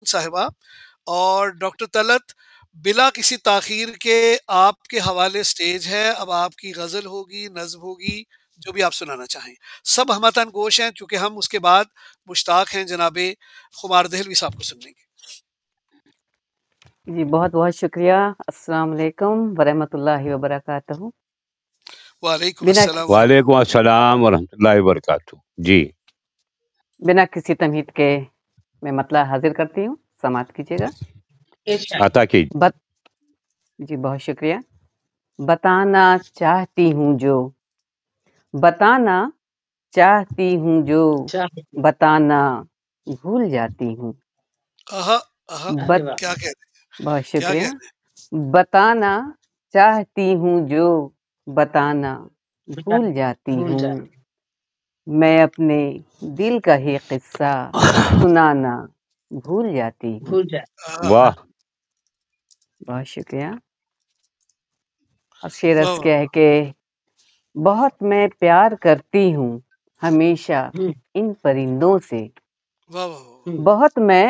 صاحبہ اور ڈاکٹر طلعت، بلا کسی تاخیر کے آپ کے حوالے سٹیج ہے. اب آپ کی غزل ہوگی، نظم ہوگی، جو بھی آپ سنانا چاہیں. سب ہمتن گوش ہیں چونکہ ہم اس کے بعد مشتاق ہیں جناب خمار دہلوی صاحب کو سننے کے. جی بہت بہت شکریہ. السلام علیکم ورحمۃ اللہ وبرکاتہ. وعلیکم بنا السلام. وعلیکم السلام ورحمۃ اللہ وبرکاتہ. جی بنا کسی تمہید کے میں مطلع حاضر کرتی ہوں، سماعت کیجیے گا. عطا کی. جی بہت شکریہ. بتانا چاہتی ہوں جو، بتانا چاہتی ہوں جو، بتانا بھول جاتی ہوں. کیا کہتے ہیں، بہت کیا شکریہ. کہتے ہیں. بتانا چاہتی ہوں جو، بتانا بھول جاتی ہوں. میں اپنے دل کا ہی قصہ سنانا بھول جاتی ہوں. واہ. بہت شکریہ. اب شعر عرض کیا ہے کہ بہت میں پیار کرتی ہوں ہمیشہ ان پرندوں سے. بہت میں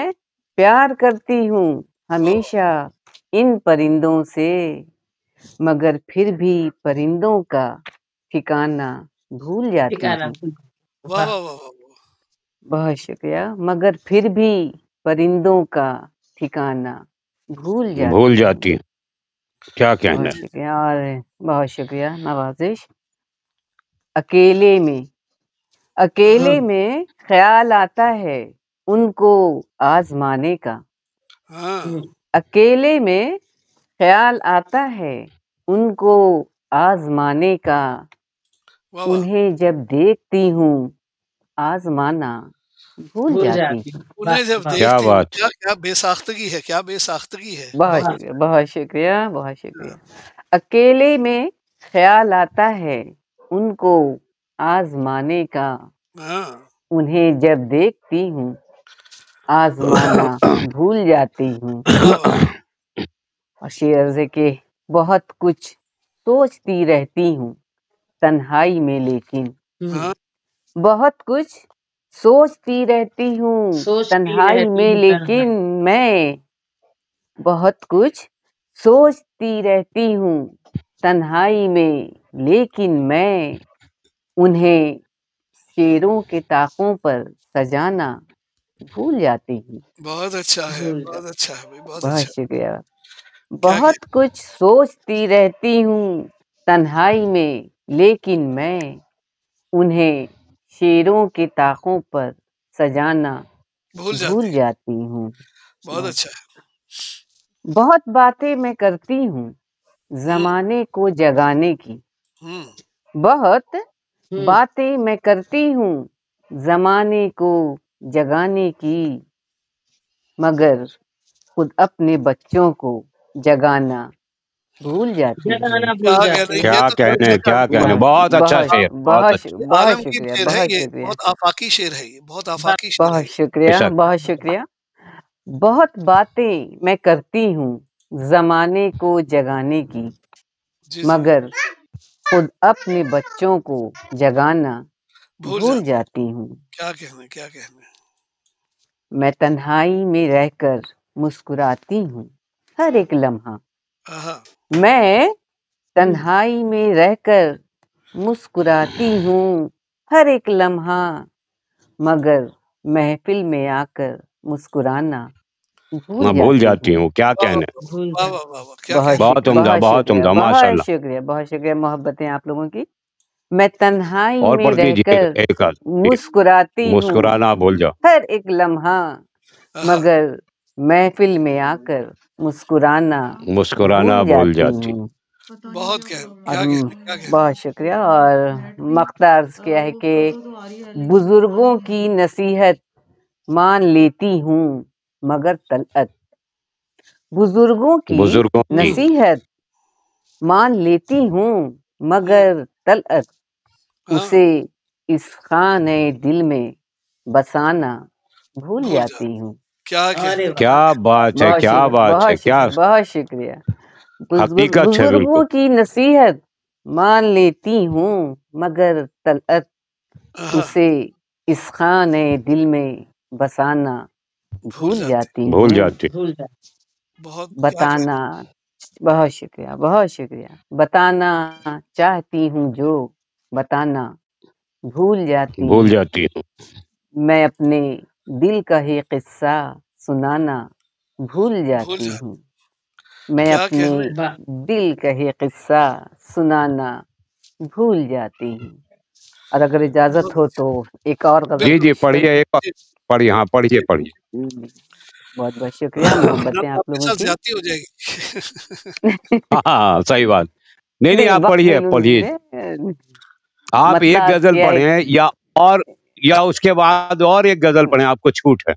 پیار کرتی ہوں ہمیشہ ان پرندوں سے، مگر پھر بھی پرندوں کا ٹھکانہ بھول جاتی ہوں. واہ واہ واہ واہ. بہت شکریہ. مگر پھر بھی پرندوں کا ٹھکانہ بھول جاتی. کیا کہنا. بہت شکریہ. اور بہت شکریہ. نوازش. اکیلے میں خیال آتا ہے ان کو آزمانے کا. اکیلے میں خیال آتا ہے ان کو آزمانے کا، انہیں جب دیکھتی ہوں آزمانا بھول جاتی ہوں. انہیں جب کیا دیکھتی ہوں. بات. کیا بے ساختگی ہے، کیا بے ساختگی ہے. بہت شکریہ. بہت شکریہ. بہت شکریہ. اکیلے میں خیال آتا ہے ان کو آزمانے کا، انہیں جب دیکھتی ہوں آزمانا بھول جاتی ہوں. اور شعر عرض ہے کہ بہت کچھ سوچتی رہتی ہوں تنہائی میں، لیکن بہت کچھ سوچتی رہتی ہوں تنہائی میں، لیکن میں بہت کچھ سوچتی رہتی ہوں تنہائی میں، لیکن میں انہیں شعروں کے طاقوں پر سجانا بھول جاتی ہوں. بہت اچھا ہے، بہت اچھا ہے بھائی، بہت بہت اچھا. شکریہ. کیا بہت کچھ سوچتی رہتی ہوں تنہائی میں، لیکن میں انہیں شعروں کے طاقوں پر سجانا بھول جاتی ہوں. بہت اچھا ہے. بہت باتیں میں کرتی ہوں زمانے کو جگانے کی. بہت باتیں میں کرتی ہوں زمانے کو جگانے کی، مگر خود اپنے بچوں کو جگانا بھول جاتی ہوں. کیا کہنے. بہت اچھا شعر. بہت عالم کی شکریہ. شعر ہے بہت یہ، شکریہ. بہت آفاقی شعر ہے یہ، بہت آفاقی شعر ہے. بہت شکریہ. بہت شکریہ. بہت باتیں میں کرتی ہوں زمانے کو جگانے کی، مگر خود اپنے بچوں کو جگانا بھول جاتی ہوں. کیا کہنے، کیا کہنے. میں تنہائی میں رہ کر مسکراتی ہوں ہر ایک لمحہ. میں تنہائی میں رہ کر مسکراتی ہوں ہر ایک لمحہ، مگر محفل میں آ کر مسکرانا بھول جاتی ہوں. کیا کہنے. بہت عمدہ، بہت شکریہ. عمدہ، ماشاء بہت اللہ. شکریہ. بہت شکریہ. محبتیں آپ لوگوں کی. میں تنہائی اور میں پڑھ رہ دیجیے کر ایک آدھ. مسکراتی ہوں مسکرانا بھول جاؤ. ہر ایک لمحہ، مگر محفل میں آ کر مسکرانا بھول جاتی. ہوں. بہت بہت شکریہ. اور مقطع عرض کیا ہے کہ بزرگوں کی نصیحت مان لیتی ہوں مگر طلعت. بزرگوں کی نصیحت مان لیتی ہوں مگر طلعت، اسے اس خانہ دل میں بسانا بھول جاتی ہوں. کیا بات ہے. کیا بات ہے. کیا بہت شکریہ. حقیقت ہے. بزرگوں بالکل. کی نصیحت مان لیتی ہوں مگر طلعت، اسے اس خانہ دل میں بسانا بھول جاتی بھول ہوں جاتی بہت کیا بتانا بہت شکریہ بتانا چاہتی ہوں جو بتانا بھول بھول ہوں جاتی ہوں میں اپنے دل کا ہی قصہ سنانا بھول بھول جاتی جا ہوں میں کیا اپنے کہنا دل کا ہی قصہ سنانا بھول جاتی ہوں. اور اگر اجازت ہو تو ایک اور غزل. جی پڑھیے ایک جی پڑھیے ہاں پڑھیے بہت بہت شکریہ محبتیں آپ لوگوں ساتھ کی. زیادتی ہو جائے گی. ہاں صحیح بات. نہیں نہیں آپ وقت نہیں پڑھیے لوں گی پڑھیے میں. آپ مطلب ایک عرض غزل کیا ہے پڑھیں یا اس کے بعد اور ایک غزل پڑھیں آپ کو چھوٹ ہے.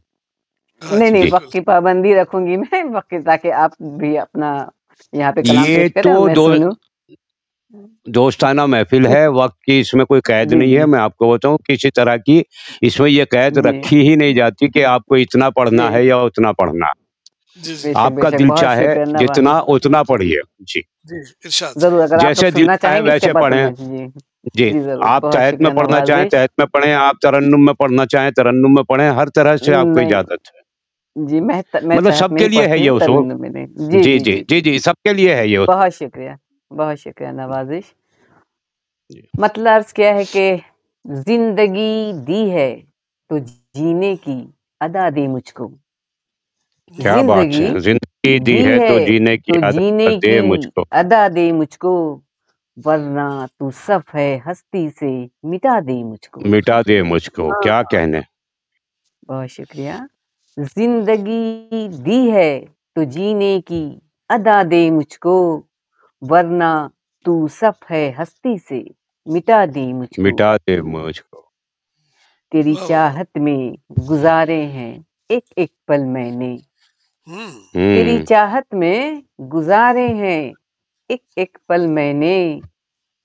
ہاں نہیں جی نہیں جی وقت کی پابندی رکھوں گی میں وقت کی تاکہ آپ بھی اپنا یہاں پہ کلام یہ پیش کریں تو اور میں سنوں. دوستانہ محفل ہے. وقت کی اس میں کوئی قید جی نہیں ہے. جی میں آپ کو بتاؤں کسی طرح کی اس میں یہ قید جی رکھی ہی نہیں جاتی کہ آپ کو اتنا پڑھنا جی ہے یا اتنا پڑھنا ہے. جی جی آپ بے کا شک دل بہت چاہے شکریہ جتنا نوازش. اتنا پڑھیے. جی جی ارشاد. ضرور اگر آپ لوگ جیسے دل سننا چاہے چاہیں گے اس کے ویسے بعد تو پڑھیں. میں جی جی جی ضرور آپ بہت تحت میں شکریہ پڑھنا چاہیں نوازش. تحت میں پڑھیں. آپ ترنم میں پڑھنا چاہیں ترنم میں پڑھیں. ہر طرح سے آپ کو نہیں اجازت ہے. جی میں مطلب تحت سب میں کے ہی لیے ہے پڑھتی یہ ہوں اصول. ترنم میں نہیں. جی جی جی جی جی جی جی جی سب کے لیے ہے یہ اصول. بہت شکریہ نوازش. مطلب عرض کیا ہے کہ زندگی دی ہے تو جینے کی ادا دے مجھ کو. کیا بات زندگی ہے. زندگی دی دی ہے تو ہے جینے کی تو جینے عادت دے کی مجھ کو. ادا دے مجھ کو ورنہ تو صف ہے ہستی سے مٹا دے مجھ کو. مٹا دے مجھ کو. کیا کہنے. بہت شکریہ. زندگی دی ہے تو جینے کی ادا دے مجھ کو ورنہ تو صف ہے ہستی سے مٹا دے مجھ کو. مٹا دے مجھ کو. تیری واہ واہ. چاہت میں گزارے ہیں ایک ایک پل میں نے. تیری ہوں چاہت میں گزارے ہیں ایک ایک پل میں نے.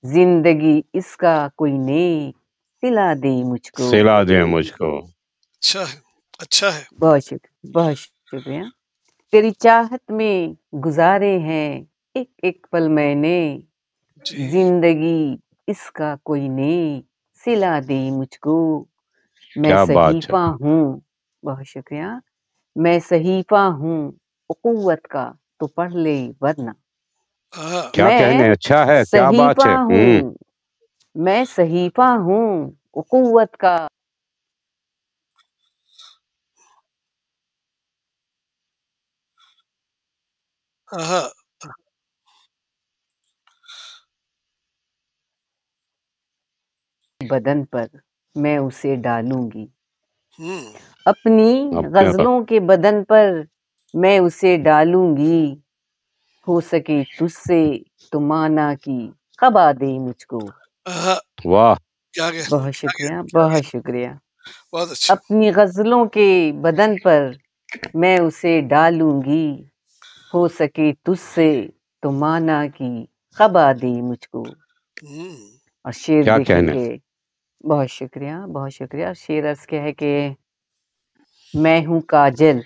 زندگی اس کا کوئی نیک صلہ دے مجھ کو. سلا دے مجھ کو. اچھا ہے اچھا ہے. بہت شکریہ. تیری چاہت میں گزارے ہیں ایک ایک پل میں نے. جی زندگی اس کا کوئی نیک صلہ دے مجھ کو. میں کیا بات ہے. صحیفہ ہوں. بہت شکریہ. میں صحیفہ ہوں اخوت کا تو پڑھ لے ورنہ. کیا میں کہنے. اچھا ہے. کیا بات صحیفہ ہے. ہوں میں صحیفہ ہوں اخوت کا ہاں بدن پر میں اسے ڈالوں گی. ہوں اپنی اپنے غزلوں کے بدن پر میں اسے ڈالوں گی. ہو سکے تجھ سے تو مانا کی قبا دے مجھ کو. واہ. کیا کہنا بہت شکریہ بہت شکریہ. بہت اچھا. اپنی غزلوں کے بدن پر میں اسے ڈالوں گی. ہو سکے تجھ سے تو مانا کی قبا دے مجھ کو. اور شعر کیا دیکھیں کہنے. کہ بہت شکریہ بہت شکریہ. شعر عرض کیا ہے کہ میں ہوں کاجل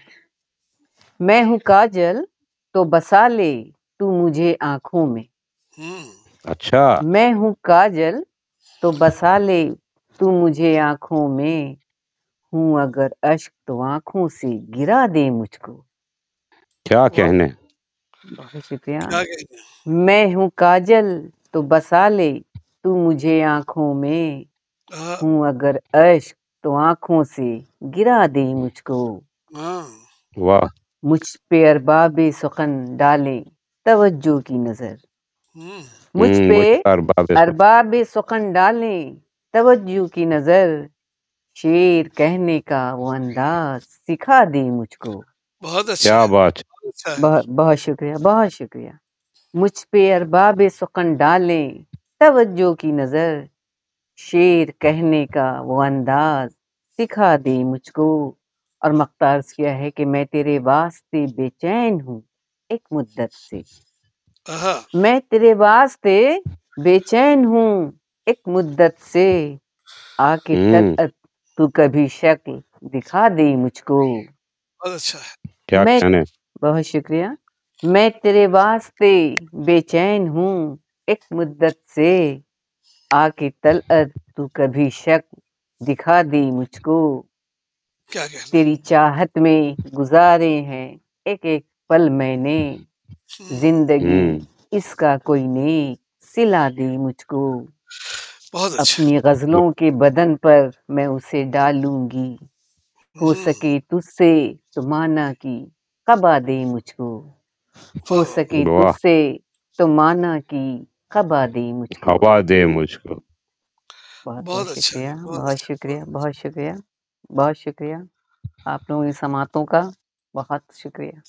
تو بسا لے تو مجھے آنکھوں میں. اچھا. میں ہوں کاجل تو بسا لے تو مجھے آنکھوں میں. ہوں اگر اشک تو آنکھوں سے گرا دے مجھ کو. کیا کہنے. بہت شکریہ. کیا کہنا. میں ہوں کاجل تو بسا لے تو مجھے آنکھوں میں. ہوں اگر اشک تو آنکھوں سے گرا دے مجھ کو. واہ. مجھ پہ ارباب سخن ڈالیں توجہ کی نظر. مجھ پہ پر باب ارباب سخن ڈالیں توجہ کی نظر. شعر کہنے کا وہ انداز سکھا دے مجھ کو. بہت اچھا کیا ہے. بات. اچھا ہے. بہت شکریہ بہت شکریہ. مجھ پہ ارباب سخن ڈالیں توجہ کی نظر. شعر کہنے کا وہ انداز سکھا دے مجھ کو. اور مختارز کیا ہے کہ میں تیرے واسطے بے چین ہوں ایک مدت سے. میں تیرے واسطے بے چین ہوں ایک مدت سے. آ کے طلعت تو کبھی شکل دکھا دے مجھ کو. بہت اچھا ہے. کیا میں کہنے. بہت شکریہ. میں تیرے واسطے بے چین ہوں ایک مدت سے. آ کے طلعت تو کبھی شکل دکھا دی مجھ کو. کیا کہنا. تیری چاہت میں گزارے ہیں ایک ایک پل میں نے، زندگی اس کا کوئی نیک سلا دے مجھ کو، بہت اچھا. اپنی غزلوں کے بدن پر میں اسے ڈالوں گی، ہو سکے تجھ سے تو مانا کی قبا دے مجھ کو، ہو سکے تجھ سے تو مانا کی قبا دے مجھ کو. ہوا دے مجھ کو. بہت بہت بہت اچھا شکریہ، بہت بہت اچھا. شکریہ، بہت شکریہ، بہت شکریہ. آپ لوگوں کی سماعتوں کا بہت شکریہ.